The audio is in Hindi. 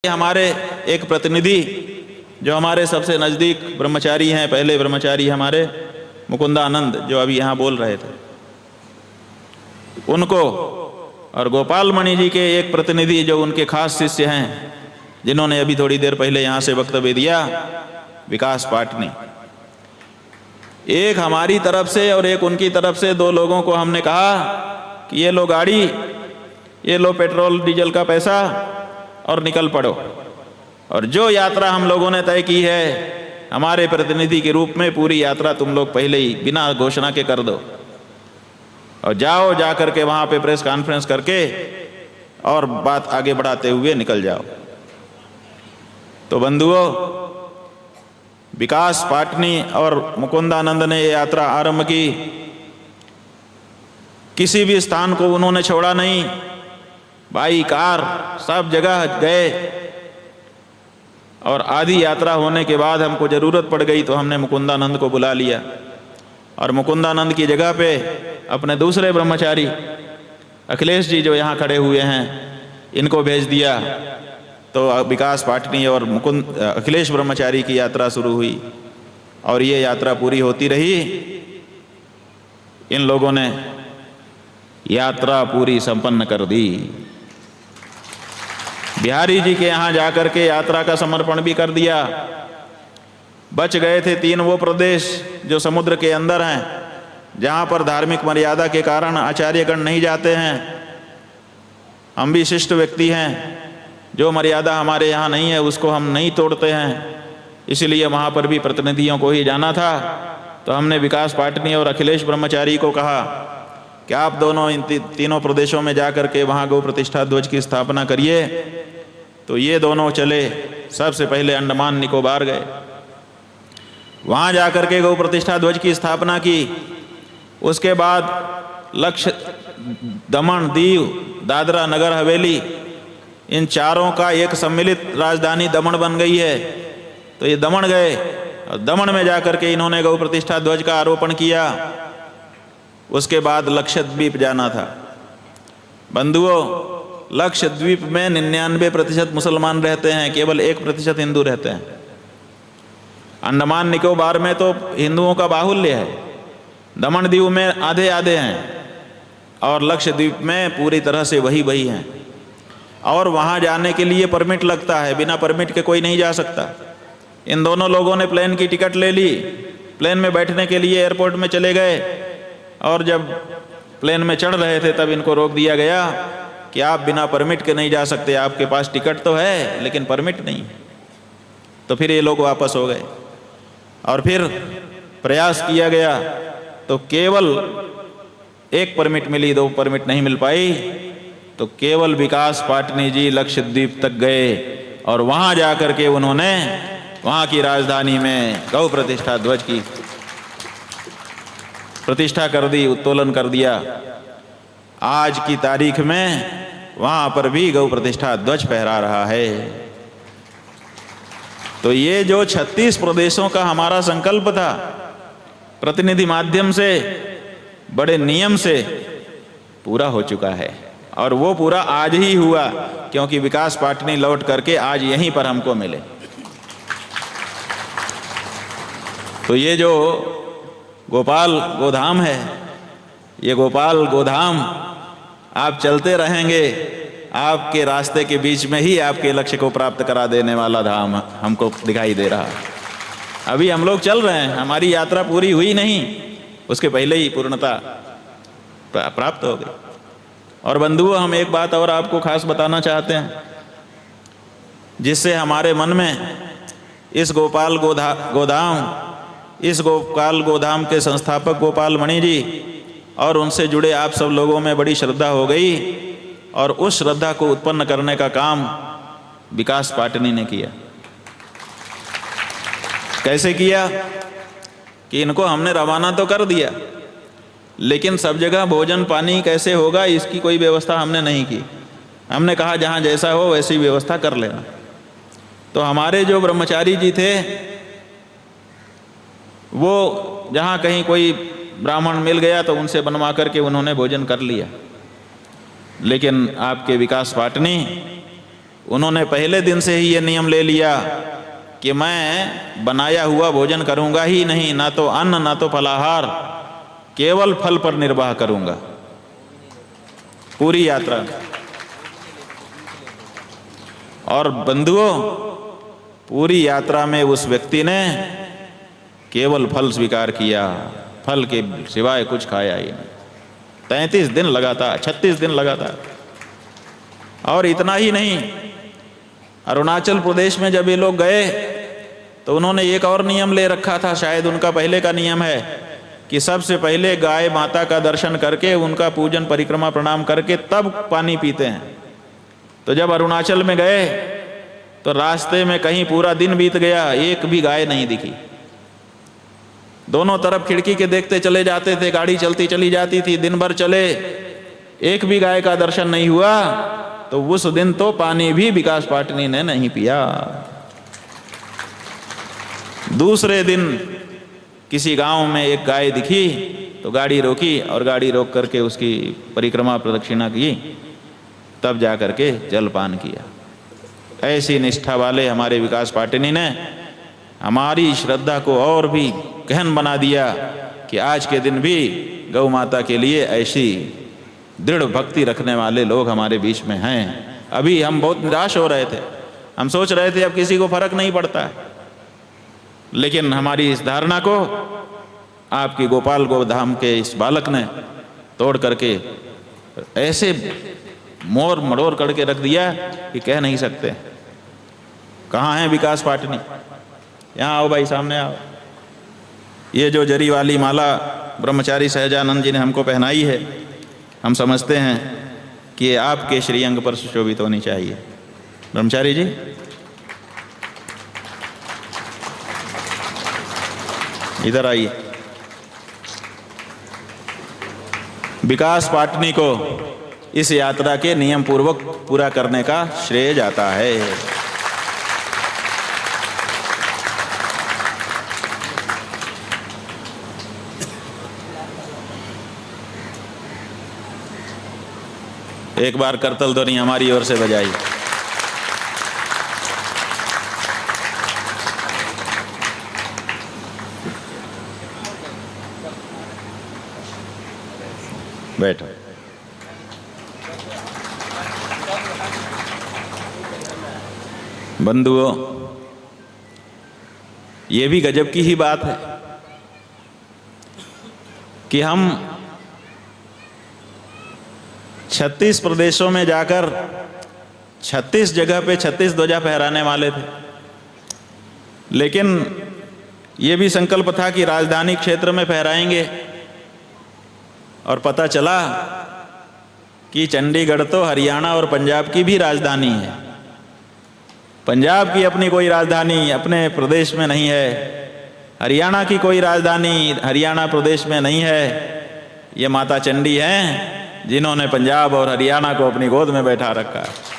हमारे एक प्रतिनिधि जो हमारे सबसे नज़दीक ब्रह्मचारी हैं, पहले ब्रह्मचारी हमारे मुकुंदानंद जो अभी यहाँ बोल रहे थे, उनको और गोपाल मणि जी के एक प्रतिनिधि जो उनके खास शिष्य हैं, जिन्होंने अभी थोड़ी देर पहले यहाँ से वक्तव्य दिया, विकास पाटनी, एक हमारी तरफ से और एक उनकी तरफ से दो लोगों को हमने कहा कि ये लो गाड़ी, ये लो पेट्रोल डीजल का पैसा और निकल पड़ो। और जो यात्रा हम लोगों ने तय की है हमारे प्रतिनिधि के रूप में, पूरी यात्रा तुम लोग पहले ही बिना घोषणा के कर दो और जाओ, जा करके वहाँ पे प्रेस कॉन्फ्रेंस करके और बात आगे बढ़ाते हुए निकल जाओ। तो बंधुओं, विकास पाटनी और मुकुंदानंद ने ये यात्रा आरंभ की। किसी भी स्थान को उन्होंने छोड़ा नहीं, बाई कार सब जगह गए। और आधी यात्रा होने के बाद हमको ज़रूरत पड़ गई तो हमने मुकुंदानंद को बुला लिया और मुकुंदानंद की जगह पे अपने दूसरे ब्रह्मचारी अखिलेश जी जो यहाँ खड़े हुए हैं, इनको भेज दिया। तो विकास पाटनी और अखिलेश ब्रह्मचारी की यात्रा शुरू हुई और ये यात्रा पूरी होती रही। इन लोगों ने यात्रा पूरी संपन्न कर दी। बिहारी जी के यहाँ जाकर के यात्रा का समर्पण भी कर दिया। बच गए थे 3 वो प्रदेश जो समुद्र के अंदर हैं, जहाँ पर धार्मिक मर्यादा के कारण आचार्यगण नहीं जाते हैं। हम भी शिष्ट व्यक्ति हैं, जो मर्यादा हमारे यहाँ नहीं है उसको हम नहीं तोड़ते हैं, इसलिए वहाँ पर भी प्रतिनिधियों को ही जाना था। तो हमने विकास पाटनी और अखिलेश ब्रह्मचारी को कहा कि आप दोनों इन तीनों प्रदेशों में जा कर के वहाँ गौ प्रतिष्ठा ध्वज की स्थापना करिए। तो ये दोनों चले, सबसे पहले अंडमान निकोबार गए, वहाँ जा कर के गौ प्रतिष्ठा ध्वज की स्थापना की। उसके बाद लक्षद्वीप, दमन, दीव, दादरा नगर हवेली, इन चारों का एक सम्मिलित राजधानी दमन बन गई है। तो ये दमन गए और दमन में जा कर के इन्होंने गौ प्रतिष्ठा ध्वज का आरोपण किया। उसके बाद लक्षद्वीप जाना था। बंधुओं, लक्षद्वीप में 99% मुसलमान रहते हैं, केवल 1% हिंदू रहते हैं। अंडमान निकोबार में तो हिंदुओं का बाहुल्य है, दमन दीव में आधे आधे हैं और लक्षद्वीप में पूरी तरह से वही हैं। और वहाँ जाने के लिए परमिट लगता है, बिना परमिट के कोई नहीं जा सकता। इन दोनों लोगों ने प्लेन की टिकट ले ली, प्लेन में बैठने के लिए एयरपोर्ट में चले गए और जब प्लेन में चढ़ रहे थे तब इनको रोक दिया गया कि आप बिना परमिट के नहीं जा सकते, आपके पास टिकट तो है लेकिन परमिट नहीं। तो फिर ये लोग वापस हो गए और फिर प्रयास किया गया तो केवल 1 परमिट मिली, 2 परमिट नहीं मिल पाई। तो केवल विकास पाटनी जी लक्षद्वीप तक गए और वहाँ जा कर के उन्होंने वहाँ की राजधानी में गौ प्रतिष्ठा ध्वज की प्रतिष्ठा कर दी, उत्तोलन कर दिया। आज की तारीख में वहाँ पर भी गौ प्रतिष्ठा ध्वज फहरा रहा है। तो ये जो 36 प्रदेशों का हमारा संकल्प था, प्रतिनिधि माध्यम से, बड़े नियम से पूरा हो चुका है। और वो पूरा आज ही हुआ क्योंकि विकास पाटनी लौट करके आज यहीं पर हमको मिले। तो ये जो गोपाल गोधाम है, ये गोपाल गोधाम आप चलते रहेंगे, आपके रास्ते के बीच में ही आपके लक्ष्य को प्राप्त करा देने वाला धाम हमको दिखाई दे रहा है। अभी हम लोग चल रहे हैं, हमारी यात्रा पूरी हुई नहीं, उसके पहले ही पूर्णता प्राप्त हो गई। और बंधुओं, हम एक बात और आपको खास बताना चाहते हैं, जिससे हमारे मन में इस गोपाल गोधाम के संस्थापक गोपाल मणि जी और उनसे जुड़े आप सब लोगों में बड़ी श्रद्धा हो गई। और उस श्रद्धा को उत्पन्न करने का काम विकास पाटनी ने किया। कैसे किया कि इनको हमने रवाना तो कर दिया, लेकिन सब जगह भोजन पानी कैसे होगा इसकी कोई व्यवस्था हमने नहीं की। हमने कहा जहाँ जैसा हो वैसी व्यवस्था कर लेना। तो हमारे जो ब्रह्मचारी जी थे वो जहाँ कहीं कोई ब्राह्मण मिल गया तो उनसे बनवा करके उन्होंने भोजन कर लिया। लेकिन आपके विकास पाटनी उन्होंने पहले दिन से ही ये नियम ले लिया कि मैं बनाया हुआ भोजन करूंगा ही नहीं, ना तो अन्न ना तो फलाहार, केवल फल पर निर्वाह करूंगा पूरी यात्रा। और बंधुओं, पूरी यात्रा में उस व्यक्ति ने केवल फल स्वीकार किया, फल के सिवाय कुछ खाया ही नहीं। 33 दिन लगातार, 36 दिन लगातार। और इतना ही नहीं, अरुणाचल प्रदेश में जब ये लोग गए तो उन्होंने एक और नियम ले रखा था, शायद उनका पहले का नियम है कि सबसे पहले गाय माता का दर्शन करके, उनका पूजन परिक्रमा प्रणाम करके तब पानी पीते हैं। तो जब अरुणाचल में गए तो रास्ते में कहीं पूरा दिन बीत गया, एक भी गाय नहीं दिखी। दोनों तरफ खिड़की के देखते चले जाते थे, गाड़ी चलती चली जाती थी, दिन भर चले, एक भी गाय का दर्शन नहीं हुआ। तो उस दिन तो पानी भी विकास पाटनी ने नहीं पिया। दूसरे दिन किसी गांव में एक गाय दिखी तो गाड़ी रोकी और गाड़ी रोक करके उसकी परिक्रमा प्रदक्षिणा की, तब जा करके जलपान किया। ऐसी निष्ठा वाले हमारे विकास पाटनी ने हमारी श्रद्धा को और भी गहन बना दिया कि आज के दिन भी गौ माता के लिए ऐसी दृढ़ भक्ति रखने वाले लोग हमारे बीच में हैं। अभी हम बहुत निराश हो रहे थे, हम सोच रहे थे अब किसी को फर्क नहीं पड़ता है, लेकिन हमारी इस धारणा को आपकी गोपाल गोधाम के इस बालक ने तोड़ करके ऐसे मोर मड़ोर करके रख दिया कि कह नहीं सकते। कहाँ है विकास पाटनी? यहाँ आओ भाई, सामने आओ। ये जो जरी वाली माला ब्रह्मचारी सहजानंद जी ने हमको पहनाई है, हम समझते हैं कि ये आपके श्रीअंग पर सुशोभित होनी चाहिए। ब्रह्मचारी जी, इधर आइए। विकास पाटनी को इस यात्रा के नियम पूर्वक पूरा करने का श्रेय जाता है। एक बार करतल ध्वनि हमारी ओर से बजाई। बैठो। बंधुओं, ये भी गजब की ही बात है कि हम 36 प्रदेशों में जाकर 36 जगह पे 36 ध्वजा फहराने वाले थे, लेकिन ये भी संकल्प था कि राजधानी क्षेत्र में फहराएंगे। और पता चला कि चंडीगढ़ तो हरियाणा और पंजाब की भी राजधानी है। पंजाब की अपनी कोई राजधानी अपने प्रदेश में नहीं है, हरियाणा की कोई राजधानी हरियाणा प्रदेश में नहीं है। ये माता चंडी हैं जिन्होंने पंजाब और हरियाणा को अपनी गोद में बैठा रखा है।